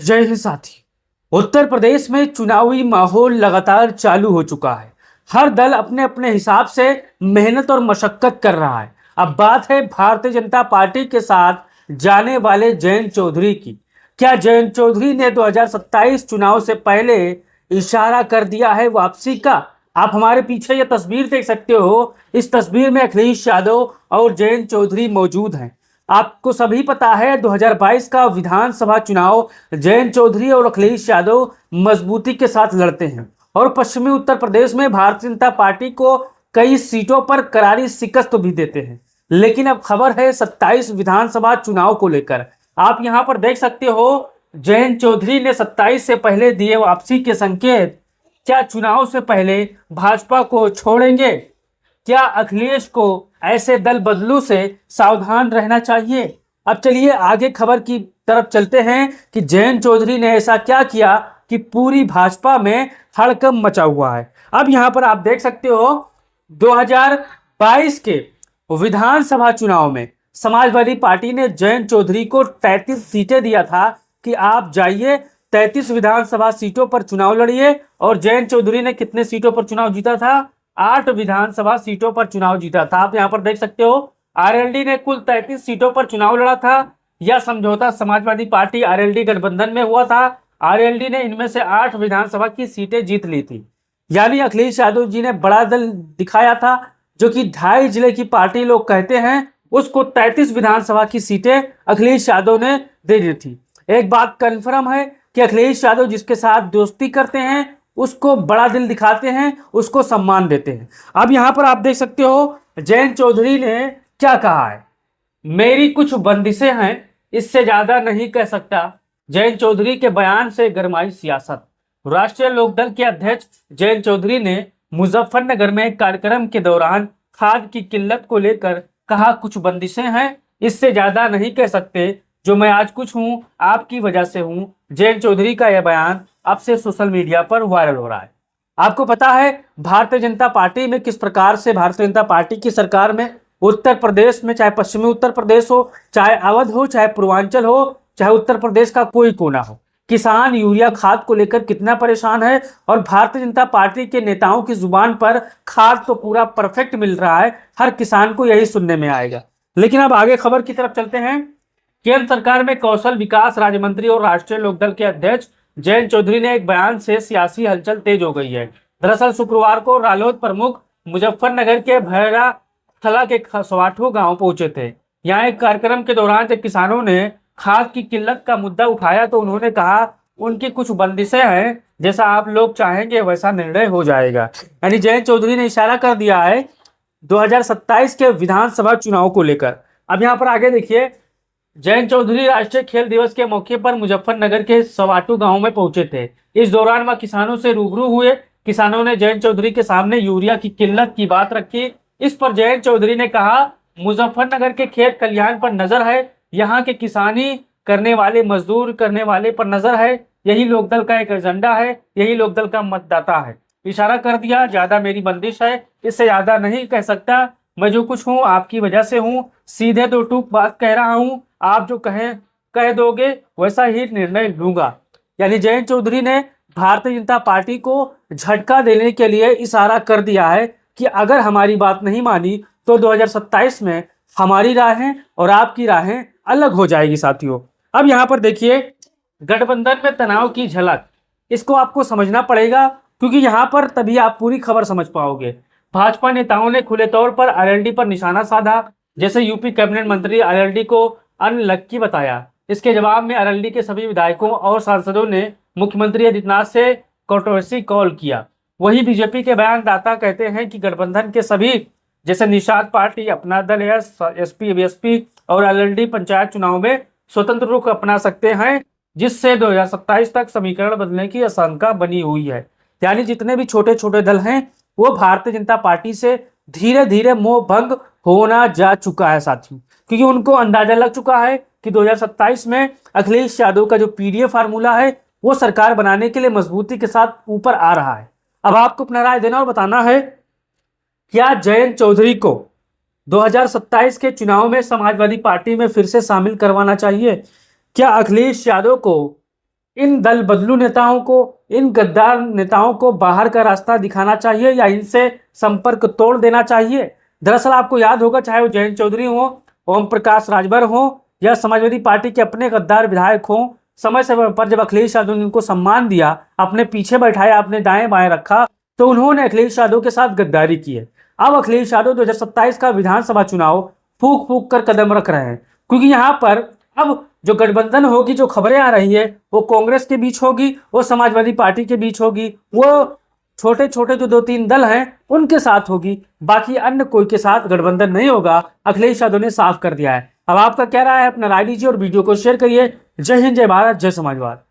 जय हिंद साथी। उत्तर प्रदेश में चुनावी माहौल लगातार चालू हो चुका है। हर दल अपने अपने हिसाब से मेहनत और मशक्कत कर रहा है। अब बात है भारतीय जनता पार्टी के साथ जाने वाले जयंत चौधरी की। क्या जयंत चौधरी ने 2027 चुनाव से पहले इशारा कर दिया है वापसी का? आप हमारे पीछे ये तस्वीर देख सकते हो। इस तस्वीर में अखिलेश यादव और जयंत चौधरी मौजूद हैं। आपको सभी पता है 2022 का विधानसभा चुनाव जयंत चौधरी और अखिलेश यादव मजबूती के साथ लड़ते हैं और पश्चिमी उत्तर प्रदेश में भारतीय जनता पार्टी को कई सीटों पर करारी शिकस्त भी देते हैं। लेकिन अब खबर है 27 विधानसभा चुनाव को लेकर। आप यहां पर देख सकते हो, जयंत चौधरी ने 27 से पहले दिए वापसी के संकेत। क्या चुनाव से पहले भाजपा को छोड़ेंगे? क्या अखिलेश को ऐसे दल बदलू से सावधान रहना चाहिए? अब चलिए आगे खबर की तरफ चलते हैं कि जयंत चौधरी ने ऐसा क्या किया कि पूरी भाजपा में हड़कंप मचा हुआ है। अब यहां पर आप देख सकते हो 2022 के विधानसभा चुनाव में समाजवादी पार्टी ने जयंत चौधरी को 33 सीटें दिया था कि आप जाइए 33 विधानसभा सीटों पर चुनाव लड़िए। और जयंत चौधरी ने कितने सीटों पर चुनाव जीता था? 8 विधानसभा सीटों पर चुनाव जीता था। आप यहां पर देख सकते हो आरएलडी ने कुल 33 सीटों पर चुनाव लड़ा था। यह समझौता समाजवादी पार्टी आरएलडी गठबंधन में हुआ था। आरएलडी ने इनमें से 8 विधानसभा की सीटें जीत ली थी। यानी अखिलेश यादव जी ने बड़ा दल दिखाया था, जो कि 2.5 जिले की पार्टी लोग कहते हैं, उसको 33 विधानसभा की सीटें अखिलेश यादव ने दे दी थी। एक बात कन्फर्म है कि अखिलेश यादव जिसके साथ दोस्ती करते हैं उसको बड़ा दिल दिखाते हैं, उसको सम्मान देते हैं। अब यहां पर आप देख सकते हो जयंत चौधरी ने क्या कहा है। मेरी कुछ बंदिशें हैं, इससे ज्यादा नहीं कह सकता। जयंत चौधरी के बयान से गरमाई सियासत। राष्ट्रीय लोकदल के अध्यक्ष जयंत चौधरी ने मुजफ्फरनगर में एक कार्यक्रम के दौरान खाद की किल्लत को लेकर कहा, कुछ बंदिशें हैं, इससे ज्यादा नहीं कह सकते। जो मैं आज कुछ हूं आपकी वजह से हूं। जयंत चौधरी का यह बयान अब से सोशल मीडिया पर वायरल हो रहा है। आपको पता है भारतीय जनता पार्टी में किस प्रकार से भारतीय जनता पार्टी की सरकार में उत्तर प्रदेश में, चाहे पश्चिमी उत्तर प्रदेश हो, चाहे अवध हो, चाहे पूर्वांचल हो, चाहे उत्तर प्रदेश का कोई कोना हो, किसान यूरिया खाद को लेकर कितना परेशान है। और भारतीय जनता पार्टी के नेताओं की जुबान पर खाद तो पूरा परफेक्ट मिल रहा है, हर किसान को यही सुनने में आएगा। लेकिन अब आगे खबर की तरफ चलते हैं। केंद्र सरकार में कौशल विकास राज्य मंत्री और राष्ट्रीय लोकदल के अध्यक्ष जयंत चौधरी ने एक बयान से सियासी हलचल तेज हो गई है। दरअसल शुक्रवार को रालोद प्रमुख मुजफ्फरनगर के भैरा थला के सवाठो गांव पहुंचे थे। यहाँ एक कार्यक्रम के दौरान जब किसानों ने खाद की किल्लत का मुद्दा उठाया तो उन्होंने कहा उनकी कुछ बंदिशें हैं, जैसा आप लोग चाहेंगे वैसा निर्णय हो जाएगा। यानी जयंत चौधरी ने इशारा कर दिया है 2027 के विधानसभा चुनाव को लेकर। अब यहाँ पर आगे देखिए, जयंत चौधरी राष्ट्रीय खेल दिवस के मौके पर मुजफ्फरनगर के सवाटू गांव में पहुंचे थे। इस दौरान वह किसानों से रूबरू हुए। किसानों ने जयंत चौधरी के सामने यूरिया की किल्लत की बात रखी। इस पर जयंत चौधरी ने कहा, मुजफ्फरनगर के खेत खलिहान पर नजर है, यहाँ के किसानी करने वाले मजदूर करने वाले पर नजर है। यही लोकदल का एक एजेंडा है, यही लोकदल का मतदाता है। इशारा कर दिया, ज्यादा मेरी बंदिश है, इससे ज्यादा नहीं कह सकता। मैं जो कुछ हूँ आपकी वजह से हूँ, सीधे दो टूक बात कह रहा हूँ, आप जो कहें कह दोगे वैसा ही निर्णय लूंगा। यानी जयंत चौधरी ने भारतीय जनता पार्टी को झटका देने के लिए इशारा कर दिया है कि अगर हमारी बात नहीं मानी तो 2027 में हमारी राहें और आपकी राहें अलग हो जाएगी साथियों। अब यहाँ पर देखिए गठबंधन में तनाव की झलक, इसको आपको समझना पड़ेगा क्योंकि यहाँ पर तभी आप पूरी खबर समझ पाओगे। भाजपा नेताओं ने खुले तौर पर आरएलडी पर निशाना साधा। जैसे यूपी कैबिनेट मंत्री आरएलडी को अनलक्की बताया। इसके जवाब में आरएलडी के सभी विधायकों और सांसदों ने मुख्यमंत्री आदित्यनाथ से कंट्रोवर्सी कॉल किया। वही बीजेपी के बयानदाता कहते हैं कि गठबंधन के सभी जैसे निषाद पार्टी, अपना दल, एसपी, बीएसपी और आरएलडी पंचायत चुनाव में स्वतंत्र रुख अपना सकते हैं, जिससे 2027 तक समीकरण बदलने की आशंका बनी हुई है। यानी जितने भी छोटे छोटे दल हैं वो भारतीय जनता पार्टी से धीरे धीरे मोह भंग होना जा चुका है साथियों, क्योंकि उनको अंदाजा लग चुका है कि 2027 में अखिलेश यादव का जो पीडीए फार्मूला है वो सरकार बनाने के लिए मजबूती के साथ ऊपर आ रहा है। अब आपको अपना राय देना और बताना है, क्या जयंत चौधरी को 2027 के चुनाव में समाजवादी पार्टी में फिर से शामिल करवाना चाहिए? क्या अखिलेश यादव को इन दल बदलू नेताओं को, इन गद्दार नेताओं को बाहर का रास्ता दिखाना चाहिए या इनसे संपर्क तोड़ देना चाहिए। दरअसल आपको याद होगा, चाहे वो जयंत चौधरी हो, ओम प्रकाश राजभर हो या समाजवादी पार्टी के अपने गद्दार विधायक हो, समय समय पर जब अखिलेश यादव ने उनको सम्मान दिया, अपने पीछे बैठाया, अपने दाएं बाएं रखा, तो उन्होंने अखिलेश यादव के साथ गद्दारी की है। अब अखिलेश यादव 2027 का विधानसभा चुनाव फूक फूक कर कदम रख रहे हैं, क्योंकि यहाँ पर अब जो गठबंधन होगी, जो खबरें आ रही है, वो कांग्रेस के बीच होगी, वो समाजवादी पार्टी के बीच होगी, वो छोटे छोटे जो 2-3 दल हैं उनके साथ होगी, बाकी अन्य कोई के साथ गठबंधन नहीं होगा। अखिलेश यादव ने साफ कर दिया है। अब आपका क्या राय है, अपना राय दीजिए और वीडियो को शेयर करिए। जय हिंद, जय भारत, जय समाजवाद।